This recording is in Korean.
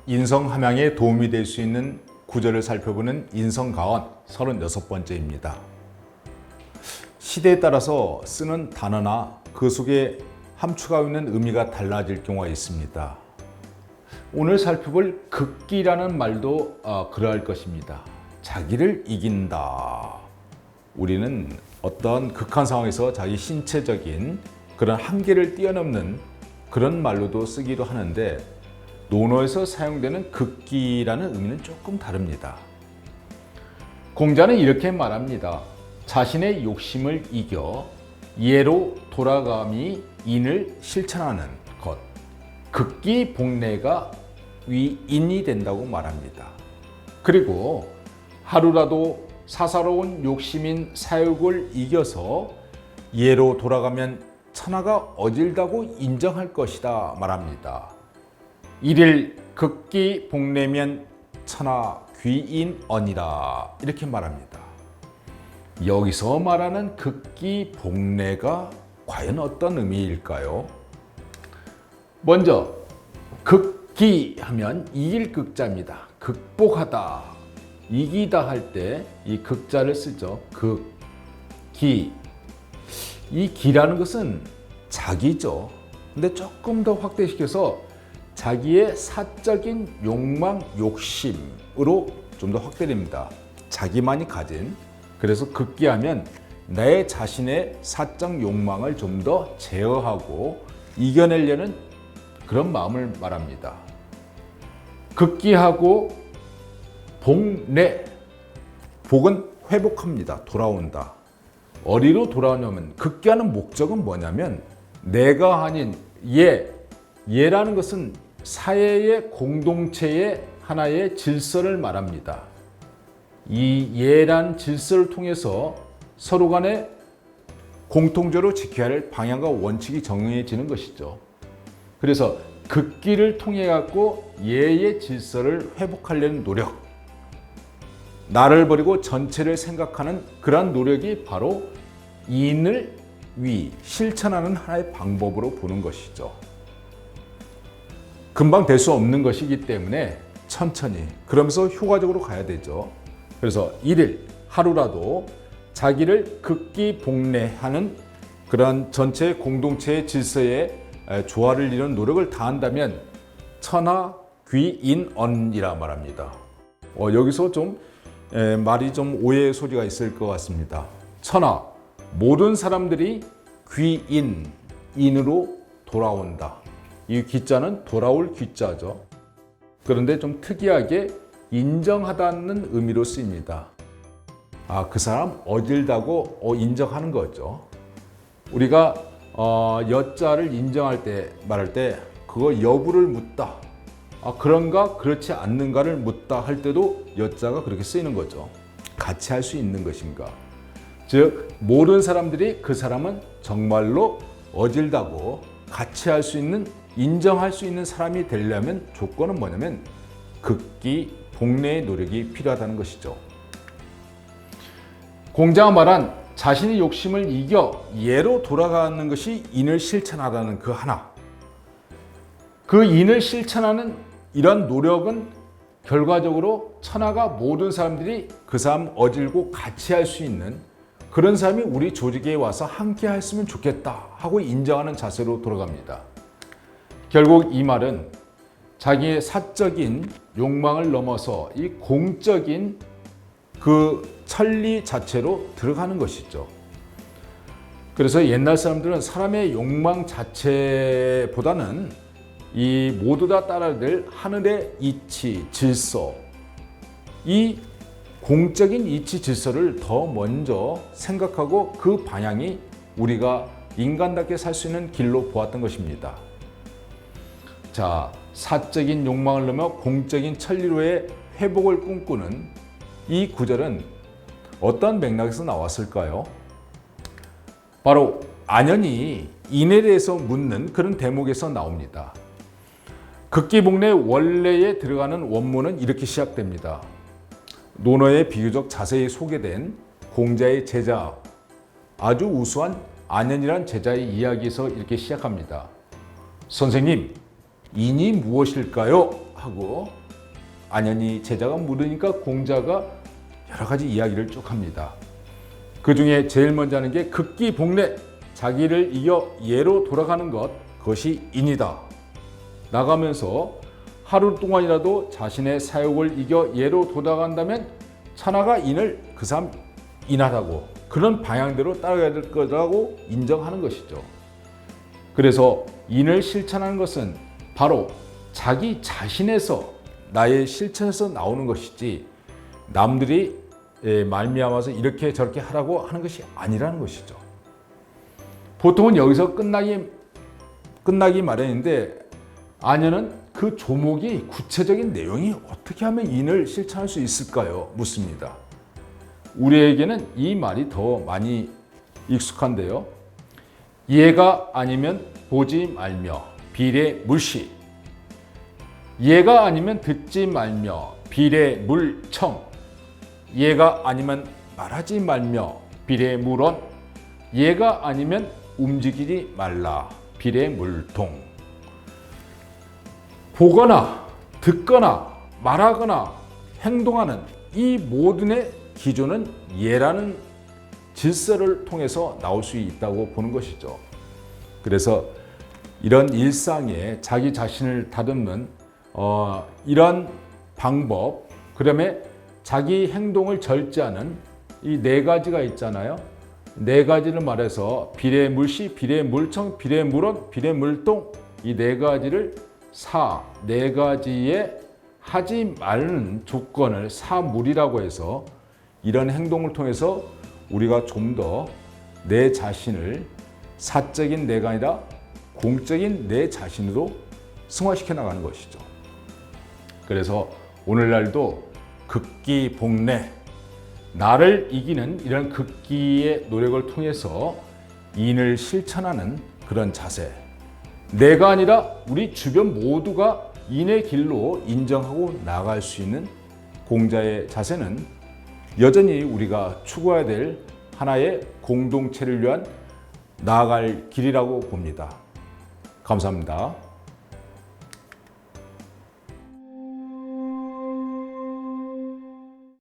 인성 함양에 도움이 될 수 있는 구절을 살펴보는 인성가언 36번째입니다. 시대에 따라서 쓰는 단어나 그 속에 함축하고 있는 의미가 달라질 경우가 있습니다. 오늘 살펴볼 극기라는 말도 그러할 것입니다. 자기를 이긴다. 우리는 어떤 극한 상황에서 자기 신체적인 그런 한계를 뛰어넘는 그런 말로도 쓰기도 하는데, 논어에서 사용되는 극기라는 의미는 조금 다릅니다. 공자는 이렇게 말합니다. 자신의 욕심을 이겨 예로 돌아감이 인을 실천하는 것, 극기 복례가 위인이 된다고 말합니다. 그리고 하루라도 사사로운 욕심인 사욕을 이겨서 예로 돌아가면 천하가 어질다고 인정할 것이다 말합니다. 일일 극기 복례면 천하 귀인언이라 이렇게 말합니다. 여기서 말하는 극기 복례가 과연 어떤 의미일까요? 먼저 극기 하면 이길 극자입니다. 극복하다, 이기다 할 때 이 극자를 쓰죠. 극기. 이 기라는 것은 자기죠. 근데 조금 더 확대시켜서 자기의 사적인 욕망, 욕심으로 좀 더 확대됩니다. 자기만이 가진. 그래서 극기하면 내 자신의 사적 욕망을 좀 더 제어하고 이겨내려는 그런 마음을 말합니다. 극기하고 복례. 복은 회복합니다. 돌아온다. 어디로 돌아오냐면 극기하는 목적은 뭐냐면 내가 아닌 예라는 것은 사회의 공동체의 하나의 질서를 말합니다. 이 예란 질서를 통해서 서로 간에 공통적으로 지켜야 할 방향과 원칙이 정해지는 것이죠. 그래서 극기를 통해 갖고 예의 질서를 회복하려는 노력, 나를 버리고 전체를 생각하는 그러한 노력이 바로 인을 실천하는 하나의 방법으로 보는 것이죠. 금방 될 수 없는 것이기 때문에 천천히, 그러면서 효과적으로 가야 되죠. 그래서 일일 하루라도 자기를 극기 복례하는 그런 전체 공동체의 질서에 조화를 이루는 노력을 다한다면 천하 귀인언이라 말합니다. 여기서 좀 말이 좀 오해의 소지가 있을 것 같습니다. 천하, 모든 사람들이 인으로 돌아온다. 이 귀자는 돌아올 귀자죠. 그런데 좀 특이하게 인정하다는 의미로 쓰입니다. 그 사람 어질다고 인정하는 거죠. 우리가 여자를 인정할 때, 말할 때 그거 여부를 묻다. 그런가 그렇지 않는가를 묻다 할 때도 여자가 그렇게 쓰이는 거죠. 같이 할 수 있는 것인가. 즉 모든 사람들이 그 사람은 정말로 어질다고 같이 할 수 있는, 인정할 수 있는 사람이 되려면 조건은 뭐냐면 극기 복례의 노력이 필요하다는 것이죠. 공자가 말한 자신의 욕심을 이겨 예로 돌아가는 것이 인을 실천하다는 그 하나. 그 인을 실천하는 이런 노력은 결과적으로 천하가 모든 사람들이 그 사람 어질고 같이 할 수 있는 그런 사람이 우리 조직에 와서 함께 했으면 좋겠다 하고 인정하는 자세로 돌아갑니다. 결국 이 말은 자기의 사적인 욕망을 넘어서 이 공적인 그 천리 자체로 들어가는 것이죠. 그래서 옛날 사람들은 사람의 욕망 자체보다는 이 모두 다 따라야 될 하늘의 이치, 질서, 이 공적인 이치, 질서를 더 먼저 생각하고 그 방향이 우리가 인간답게 살 수 있는 길로 보았던 것입니다. 자, 사적인 욕망을 넘어 공적인 천리로의 회복을 꿈꾸는 이 구절은 어떤 맥락에서 나왔을까요? 바로 안연이 인에 대해서 묻는 그런 대목에서 나옵니다. 극기복례 원래에 들어가는 원문은 이렇게 시작됩니다. 논어에 비교적 자세히 소개된 공자의 제자, 아주 우수한 안연이란 제자의 이야기에서 이렇게 시작합니다. 선생님, 인이 무엇일까요? 하고 안연히 제자가 물으니까 공자가 여러 가지 이야기를 쭉 합니다. 그 중에 제일 먼저 하는 게 극기복례, 자기를 이겨 예로 돌아가는 것, 그것이 인이다. 나가면서 하루 동안이라도 자신의 사욕을 이겨 예로 돌아간다면 천하가 인을 그 사람 인하다고 그런 방향대로 따라가야 될 거라고 인정하는 것이죠. 그래서 인을 실천하는 것은 바로 자기 자신에서 나의 실천에서 나오는 것이지 남들이 말미암아서 이렇게 저렇게 하라고 하는 것이 아니라는 것이죠. 보통은 여기서 끝나기 마련인데 안연은 그 조목이 구체적인 내용이 어떻게 하면 인을 실천할 수 있을까요? 묻습니다. 우리에게는 이 말이 더 많이 익숙한데요. 예가 아니면 보지 말며 비례 물시, 예가 아니면 듣지 말며 비례 물청, 예가 아니면 말하지 말며 비례 물언, 예가 아니면 움직이지 말라 비례 물동. 보거나 듣거나 말하거나 행동하는 이 모든의 기조는 예라는 질서를 통해서 나올 수 있다고 보는 것이죠. 그래서 이런 일상에 자기 자신을 다듬는 이런 방법, 그다음에 자기 행동을 절제하는 이 네 가지가 있잖아요. 네 가지를 말해서 비례물시, 비례물청, 비례물언, 비례물동, 이 네 가지를 네 가지의 하지 말는 조건을 사물이라고 해서 이런 행동을 통해서 우리가 좀 더 내 자신을 사적인 내가 아니라 공적인 내 자신으로 승화시켜 나가는 것이죠. 그래서 오늘날도 극기복례, 나를 이기는 이런 극기의 노력을 통해서 인을 실천하는 그런 자세, 내가 아니라 우리 주변 모두가 인의 길로 인정하고 나아갈 수 있는 공자의 자세는 여전히 우리가 추구해야 될 하나의 공동체를 위한 나아갈 길이라고 봅니다. 감사합니다.